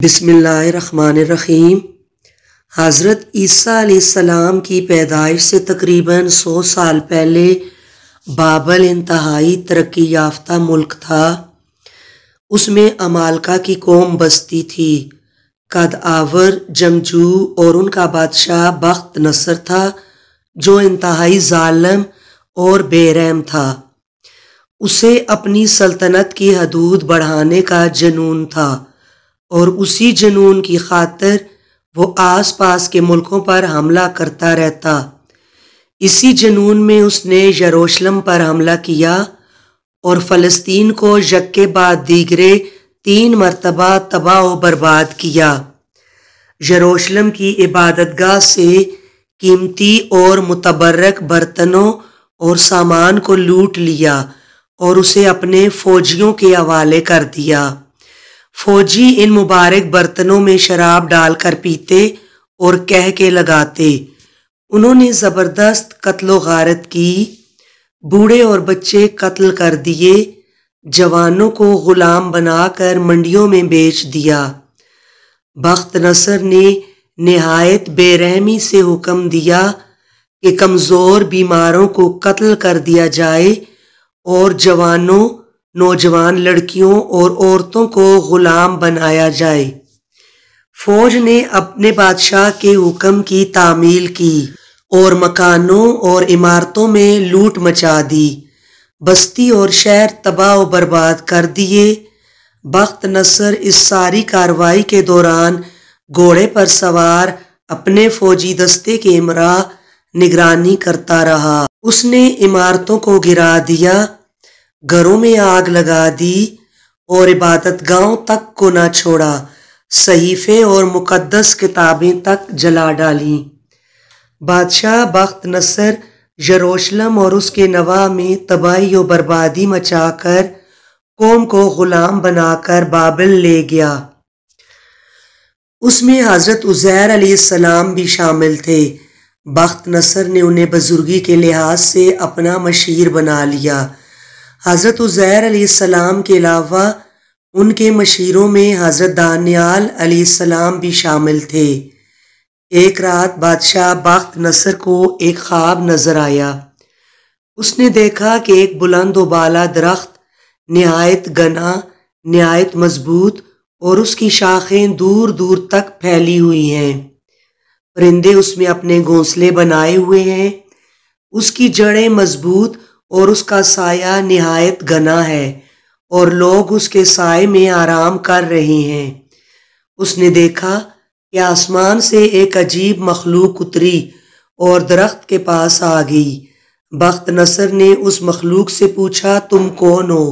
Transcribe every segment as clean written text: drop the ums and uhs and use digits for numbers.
بسم اللہ الرحمن الرحیم۔ حضرت عیسیٰ علیہ السلام کی پیدائش سے تقریباً 100 سال پہلے بابل انتہائی ترقی یافتہ ملک تھا۔ اس میں عمالقہ کی قوم بستی تھی۔ قد آور، جنگجو اور ان کا بادشاہ بخت نصر تھا جو انتہائی ظالم اور بے رحم تھا۔ اسے اپنی سلطنت کی حدود بڑھانے کا جنون تھا اور اسی جنون کی خاطر وہ آس پاس کے ملکوں پر حملہ کرتا رہتا۔ اسی جنون میں اس نے یروشلم پر حملہ کیا اور فلسطین کو یک کے بعد دیگرے 3 مرتبہ تباہ و برباد کیا۔ یروشلم کی عبادت گاہ سے قیمتی اور متبرک برتنوں اور سامان کو لوٹ لیا اور اسے اپنے فوجیوں کے حوالے کر دیا۔ فوجی ان مبارک برتنوں میں شراب ڈال کر پیتے اور کہہ کے لگاتے۔ انہوں نے زبردست قتل و غارت کی، بوڑھے اور بچے قتل کر دیے، جوانوں کو غلام بنا کر منڈیوں میں بیچ دیا۔ بخت نصر نے نہایت بے رحمی سے حکم دیا کہ کمزور بیماروں کو قتل کر دیا جائے اور جوانوں، نوجوان لڑکیوں اور عورتوں کو غلام بنایا جائے۔ فوج نے اپنے بادشاہ کے حکم کی تعمیل کی اور مکانوں اور عمارتوں میں لوٹ مچا دی، بستی اور شہر تباہ و برباد کر دیے۔ بخت نصر اس ساری کارروائی کے دوران گھوڑے پر سوار اپنے فوجی دستے کے ہمراہ نگرانی کرتا رہا۔ اس نے عمارتوں کو گرا دیا، گھروں میں آگ لگا دی اور عبادت گاہوں تک کو نہ چھوڑا، صحیفے اور مقدس کتابیں تک جلا ڈالیں۔ بادشاہ بخت نصر یروشلم اور اس کے نواح میں تباہی و بربادی مچا کر قوم کو غلام بنا کر بابل لے گیا۔ اس میں حضرت عزیر علیہ السلام بھی شامل تھے۔ بخت نصر نے انہیں بزرگی کے لحاظ سے اپنا مشیر بنا لیا۔ حضرت عزیر علیہ السلام کے علاوہ ان کے مشیروں میں حضرت دانیال علیہ السلام بھی شامل تھے۔ ایک رات بادشاہ بخت نصر کو ایک خواب نظر آیا۔ اس نے دیکھا کہ ایک بلند و بالا درخت نہایت گھنا، نہایت مضبوط اور اس کی شاخیں دور دور تک پھیلی ہوئی ہیں۔ پرندے اس میں اپنے گھونسلے بنائے ہوئے ہیں۔ اس کی جڑیں مضبوط اور اس کا سایہ نہایت گھنا ہے اور لوگ اس کے سائے میں آرام کر رہے ہیں۔ اس نے دیکھا کہ آسمان سے ایک عجیب مخلوق اتری اور درخت کے پاس آ گئی۔ بخت نصر نے اس مخلوق سے پوچھا، تم کون ہو؟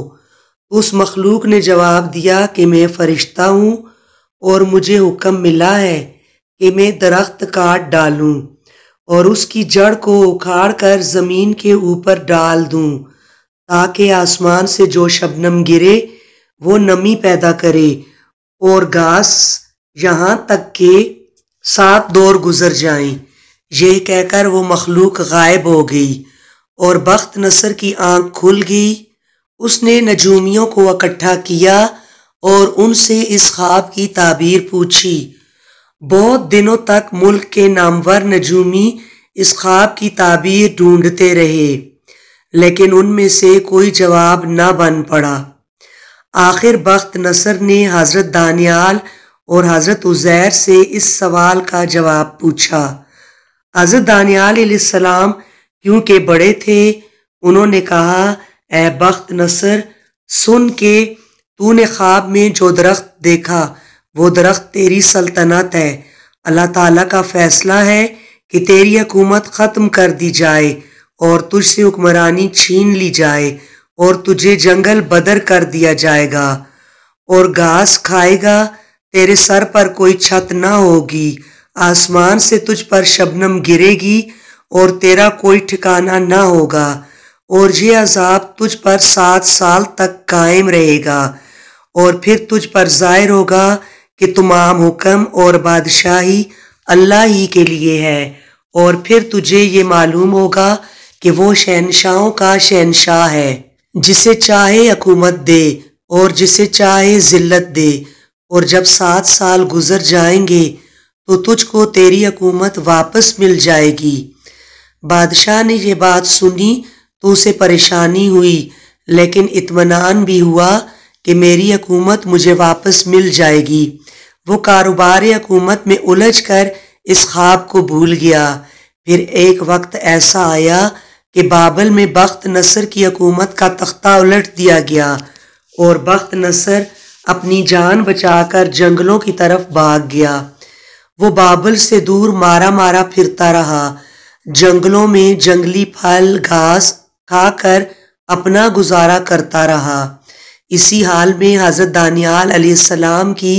اس مخلوق نے جواب دیا کہ میں فرشتہ ہوں اور مجھے حکم ملا ہے کہ میں درخت کاٹ ڈالوں اور اس کی جڑ کو اکھاڑ کر زمین کے اوپر ڈال دوں تاکہ آسمان سے جو شبنم گرے وہ نمی پیدا کرے اور گھاس یہاں تک کہ 7 دور گزر جائیں۔ یہ کہہ کر وہ مخلوق غائب ہو گئی اور بخت نصر کی آنکھ کھل گئی۔ اس نے نجومیوں کو اکٹھا کیا اور ان سے اس خواب کی تعبیر پوچھی۔ بہت دنوں تک ملک کے نامور نجومی اس خواب کی تعبیر ڈھونڈتے رہے لیکن ان میں سے کوئی جواب نہ بن پڑا۔ آخر بخت نصر نے حضرت دانیال اور حضرت عزیر سے اس سوال کا جواب پوچھا۔ حضرت دانیال علیہ السلام کیونکہ بڑے تھے، انہوں نے کہا، اے بخت نصر، سن کہ تو نے خواب میں جو درخت دیکھا وہ درخت تیری سلطنت ہے۔ اللہ تعالیٰ کا فیصلہ ہے کہ تیری حکومت ختم کر دی جائے اور تجھ سے حکمرانی چھین لی جائے اور تجھے جنگل بدر کر دیا جائے گا اور گھاس کھائے گا، تیرے سر پر کوئی چھت نہ ہوگی، آسمان سے تجھ پر شبنم گرے گی اور تیرا کوئی ٹھکانہ نہ ہوگا اور یہ عذاب تجھ پر 7 سال تک قائم رہے گا اور پھر تجھ پر ظاہر ہوگا کہ تمام حکم اور بادشاہی اللہ ہی کے لیے ہے اور پھر تجھے یہ معلوم ہوگا کہ وہ شہنشاہوں کا شہنشاہ ہے، جسے چاہے حکومت دے اور جسے چاہے ذلت دے اور جب 7 سال گزر جائیں گے تو تجھ کو تیری حکومت واپس مل جائے گی۔ بادشاہ نے یہ بات سنی تو اسے پریشانی ہوئی، لیکن اطمینان بھی ہوا کہ میری حکومت مجھے واپس مل جائے گی۔ وہ کاروبار حکومت میں الجھ کر اس خواب کو بھول گیا۔ پھر ایک وقت ایسا آیا کہ بابل میں بخت نصر کی حکومت کا تختہ الٹ دیا گیا اور بخت نصر اپنی جان بچا کر جنگلوں کی طرف بھاگ گیا۔ وہ بابل سے دور مارا مارا پھرتا رہا، جنگلوں میں جنگلی پھل گھاس کھا کر اپنا گزارا کرتا رہا۔ اسی حال میں حضرت دانیال علیہ السلام کی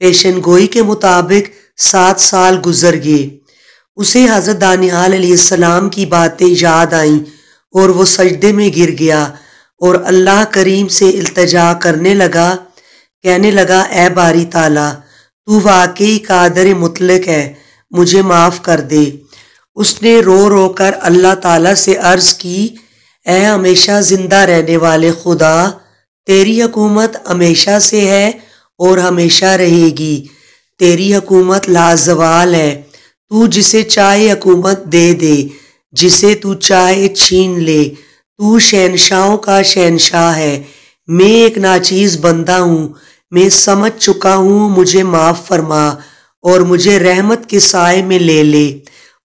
پیشن گوئی کے مطابق 7 سال گزر گئے۔ اسے حضرت دانیال علیہ السلام کی باتیں یاد آئیں اور وہ سجدے میں گر گیا اور اللہ کریم سے التجا کرنے لگا، کہنے لگا، اے باری تعالیٰ، تو واقعی قادر مطلق ہے، مجھے معاف کر دے۔ اس نے رو رو کر اللہ تعالیٰ سے عرض کی، اے ہمیشہ زندہ رہنے والے خدا، تیری حکومت ہمیشہ سے ہے اور ہمیشہ رہے گی۔ تیری حکومت لازوال ہے، تو جسے چاہے حکومت دے دے، جسے تو چاہے چھین لے، تو شہنشاہوں کا شہنشاہ ہے۔ میں ایک ناچیز بندہ ہوں، میں سمجھ چکا ہوں، مجھے معاف فرما اور مجھے رحمت کے سائے میں لے لے۔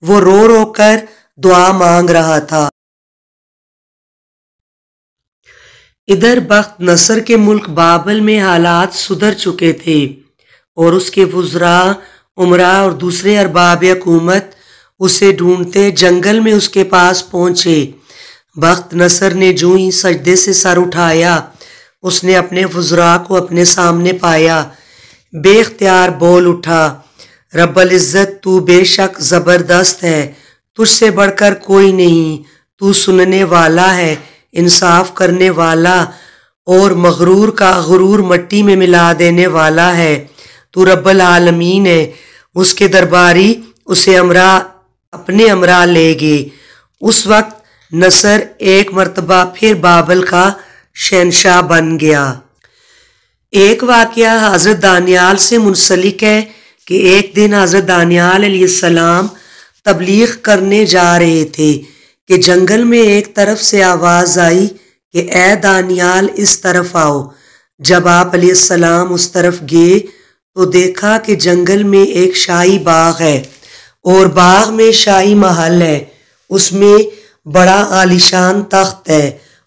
وہ رو رو کر دعا مانگ رہا تھا۔ ادھر بخت نصر کے ملک بابل میں حالات سدھر چکے تھے اور اس کے وزراء، امراء اور دوسرے ارباب حکومت اسے ڈھونڈتے جنگل میں اس کے پاس پہنچے۔ بخت نصر نے جو ہی سجدے سے سر اٹھایا، اس نے اپنے وزراء کو اپنے سامنے پایا، بے اختیار بول اٹھا، رب العزت، تو بے شک زبردست ہے، تجھ سے بڑھ کر کوئی نہیں، تو سننے والا ہے، انصاف کرنے والا اور مغرور کا غرور مٹی میں ملا دینے والا ہے، تو رب العالمین ہے۔ اس کے درباری اسے اپنے امراء لے گئے۔ اس وقت نصر ایک مرتبہ پھر بابل کا شہنشاہ بن گیا۔ ایک واقعہ حضرت دانیال سے منسلک ہے کہ ایک دن حضرت دانیال علیہ السلام تبلیغ کرنے جا رہے تھے کہ جنگل میں ایک طرف سے آواز آئی کہ اے دانیال، اس طرف آؤ۔ جب آپ علیہ السلام اس طرف گئے تو دیکھا کہ جنگل میں ایک شاہی باغ ہے اور باغ میں شاہی محل ہے، اس میں بڑا عالیشان تخت ہے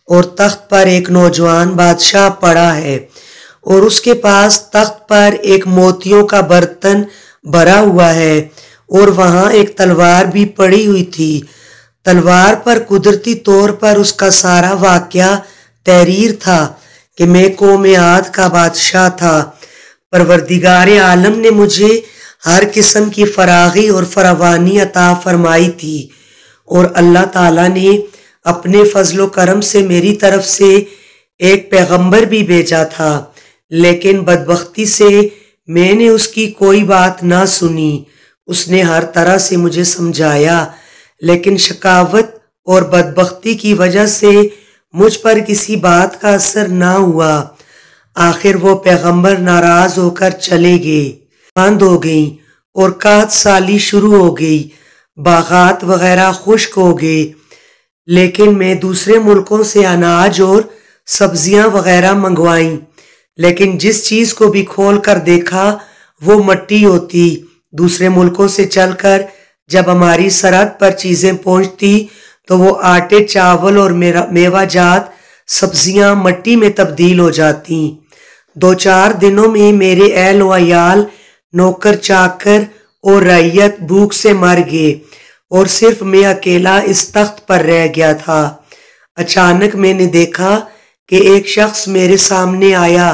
اور تخت پر ایک نوجوان بادشاہ پڑا ہے اور اس کے پاس تخت پر ایک موتیوں کا برتن بھرا ہوا ہے اور وہاں ایک تلوار بھی پڑی ہوئی تھی۔ تلوار پر قدرتی طور پر اس کا سارا واقعہ تحریر تھا کہ میں قوم عاد کا بادشاہ تھا۔ پروردگار عالم نے مجھے ہر قسم کی فراغی اور فراوانی عطا فرمائی تھی اور اللہ تعالیٰ نے اپنے فضل و کرم سے میری طرف سے ایک پیغمبر بھی بھیجا تھا، لیکن بدبختی سے میں نے اس کی کوئی بات نہ سنی۔ اس نے ہر طرح سے مجھے سمجھایا، لیکن شقاوت اور بدبختی کی وجہ سے مجھ پر کسی بات کا اثر نہ ہوا۔ آخر وہ پیغمبر ناراض ہو کر چلے گئے، بند ہو گئیں اور قحط سالی شروع ہو گئی، باغات وغیرہ خشک ہو گئے۔ لیکن میں دوسرے ملکوں سے اناج اور سبزیاں وغیرہ منگوائیں، لیکن جس چیز کو بھی کھول کر دیکھا وہ مٹی ہوتی۔ دوسرے ملکوں سے چل کر جب ہماری سرحد پر چیزیں پہنچتی تو وہ آٹے، چاول اور میوہ جات سبزیاں مٹی میں تبدیل ہو جاتی۔ 2-4 دنوں میں میرے اہل و عیال، نوکر چاکر اور رعیت بھوک سے مر گئے اور صرف میں اکیلا اس تخت پر رہ گیا تھا۔ اچانک میں نے دیکھا کہ ایک شخص میرے سامنے آیا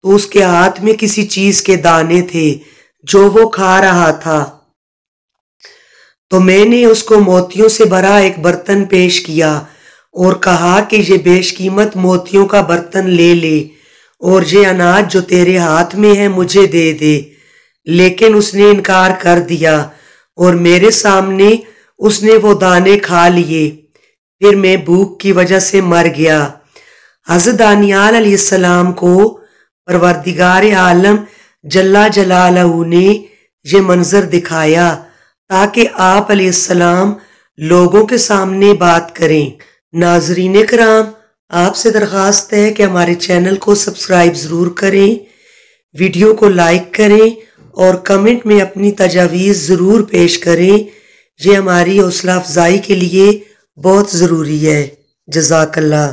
تو اس کے ہاتھ میں کسی چیز کے دانے تھے جو وہ کھا رہا تھا۔ تو میں نے اس کو موتیوں سے بھرا ایک برتن پیش کیا اور کہا کہ یہ بیش قیمت موتیوں کا برتن لے لے اور یہ اناج جو تیرے ہاتھ میں ہے مجھے دے دے، لیکن اس نے انکار کر دیا اور میرے سامنے اس نے وہ دانے کھا لیے۔ پھر میں بھوک کی وجہ سے مر گیا۔ حضرت دانیال علیہ السلام کو پروردگار عالم جلا جلالہ نے یہ منظر دکھایا تاکہ آپ علیہ السلام لوگوں کے سامنے بات کریں۔ ناظرین کرام، آپ سے درخواست ہے کہ ہمارے چینل کو سبسکرائب ضرور کریں، ویڈیو کو لائک کریں اور کمنٹ میں اپنی تجاویز ضرور پیش کریں۔ یہ ہماری حوصلہ افزائی کے لیے بہت ضروری ہے۔ جزاک اللہ۔